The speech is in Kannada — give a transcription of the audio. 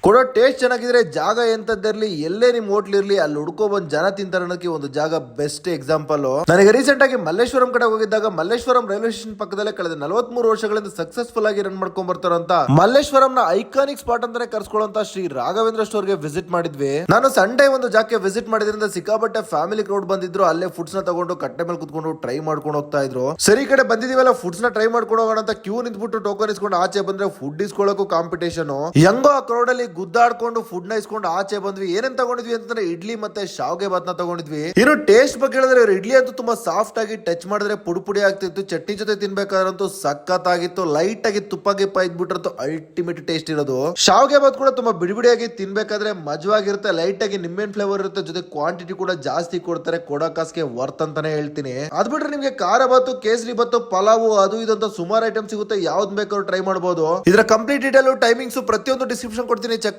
ಕೊಡೋ ಟೇಸ್ಟ್ ಚೆನ್ನಾಗಿದ್ರೆ ಜಾಗ ಎಂತದ್ದಿರ್ಲಿ, ಎಲ್ಲೇ ನಿಮ್ ಹೋಟ್ಲ್ ಇರ್ಲಿ, ಅಲ್ಲಿ ಹುಡ್ಕೋ ಬಂದ್ ಜನ ತಿಂತಾರ ಅನ್ನೋಕೆ ಒಂದು ಜಾಗ ಬೆಸ್ಟ್ ಎಕ್ಸಾಂಪಲ್. ನನಗೆ ರೀಸೆಂಟ್ ಆಗಿ ಮಲ್ಲೇಶ್ವರಂ ಕಡೆ ಹೋಗಿದ್ದಾಗ ಮಲ್ಲೇಶ್ವರಂ ರೈಲ್ವೆ ಸ್ಟೇಷನ್ ಪಕ್ಕದಲ್ಲೇ ಕಳೆದ 43 ವರ್ಷಗಳಿಂದ ಸಕ್ಸಸ್ಫುಲ್ ಆಗಿ ರನ್ ಮಾಡ್ಕೊಂಡ್ ಬರ್ತಾರಂತ ಮಲ್ಲೇಶ್ವರಂ ನ ಐಕಾನಿಕ್ ಸ್ಪಾಟ್ ಅಂತಾನೆ ಕರ್ಸ್ಕೊಳ್ಳುವಂತ ಶ್ರೀ ರಾಘವೇಂದ್ರ ಸ್ಟೋರ್ ಗೆ ವಿಸಿಟ್ ಮಾಡಿದ್ವಿ. ನಾನು ಸಂಡೇ ಒಂದು ಜಾಗಕ್ಕೆ ವಿಸಿಟ್ ಮಾಡಿದ್ರಿಂದ ಸಿಕ್ಕಾಪಟ್ಟೆ ಫ್ಯಾಮಿಲಿ ಕ್ರೌಡ್ ಬಂದಿದ್ರು. ಅಲ್ಲೇ ಫುಡ್ಸ್ ನ ತಗೊಂಡು ಕಟ್ಟೆ ಮೇಲೆ ಕುತ್ಕೊಂಡು ಟ್ರೈ ಮಾಡ್ಕೊಂಡು ಹೋಗ್ತಾ ಇದ್ರು. ಸರಿ, ಈ ಕಡೆ ಬಂದಿದೀವಲ್ಲ ಫುಡ್ಸ್ ನ ಟ್ರೈ ಮಾಡ್ಕೊಂಡು ಹೋಗೋಣ ಅಂತ ಕ್ಯೂ ನಿಂತ್ಬಿಟ್ಟು ಟೋಕನ್ ಇಸ್ಕೊಂಡು ಆಚೆ ಬಂದ್ರೆ ಫುಡ್ ಇಸ್ಕೊಳ್ಳೋಕು ಕಾಂಪಿಟೇಷನ್. ಹೆಂಗೋ ಆ ಕ್ರೌಡ್ ಅಲ್ಲಿ ಗುದ್ದಾಡ್ಕೊಂಡು ಫುಡ್ ನ ಇಸ್ಕೊಂಡು ಆಚೆ ಬಂದ್ವಿ. ಏನೇನ್ ತಗೊಂಡಿದ್ವಿ ಅಂತಂದ್ರೆ ಇಡ್ಲಿ ಮತ್ತೆ ಶಾವ್ಗೆ ಬಾತ್ ನ ತಗೊಂಡಿದ್ವಿ. ಇನ್ನು ಟೇಸ್ಟ್ ಬಗ್ಗೆ ಹೇಳಿದ್ರೆ ಇಡ್ಲಿ ಅಂತೂ ತುಂಬಾ ಸಾಫ್ಟ್ ಆಗಿ ಟಚ್ ಮಾಡಿದ್ರೆ ಪುಡಿ ಪುಡಿ ಆಗ್ತಿತ್ತು. ಚಟ್ನಿ ಜೊತೆ ತಿನ್ಬೇಕಾದ್ರಂತೂ ಸಖತ್ ಆಗಿತ್ತು. ಲೈಟ್ ಆಗಿ ತುಪ್ಪ ಗಿಪ್ಪ ಇದ್ಬಿಟ್ರಂತೂ ಅಲ್ಟಿಮೇಟ್ ಟೇಸ್ಟ್ ಇರೋದು. ಶಾವ್ಗೆ ಬಾತ್ ಕೂಡ ತುಂಬಾ ಬಿಡಿ ಬಿಡಿಯಾಗಿ ತಿನ್ಬೇಕಾದ್ರೆ ಮಜವಾಗಿರುತ್ತೆ. ಲೈಟ್ ಆಗಿ ನಿಂಬೆನ್ ಫ್ಲೇವರ್ ಇರುತ್ತೆ, ಜೊತೆ ಕ್ವಾಂಟಿಟಿ ಕೂಡ ಜಾಸ್ತಿ ಕೊಡ್ತಾರೆ. ಕೊಡೋ ಕಾಸ್ಗೆ ವರ್ತ್ ಅಂತಾನೆ ಹೇಳ್ತೀನಿ. ಅದ್ ಬಿಟ್ರೆ ನಿಮ್ಗೆ ಖಾರ ಬಾತು, ಕೇಸರಿ ಬಾತು, ಪಲಾವು ಅದು ಇದಂತ ಸುಮಾರು ಐಟಮ್ ಸಿಗುತ್ತೆ. ಯಾವ್ದು ಬೇಕಾದ್ರೂ ಟ್ರೈ ಮಾಡಬಹುದು. ಇದರ ಕಂಪ್ಲೀಟ್ ಡೀಟೇಲ್, ಟೈಮಿಂಗ್ಸ್ ಪ್ರತಿಯೊಂದು ಡಿಸ್ಕ್ರಿಪ್ಷನ್ ಕೊಡ್ತೀನಿ.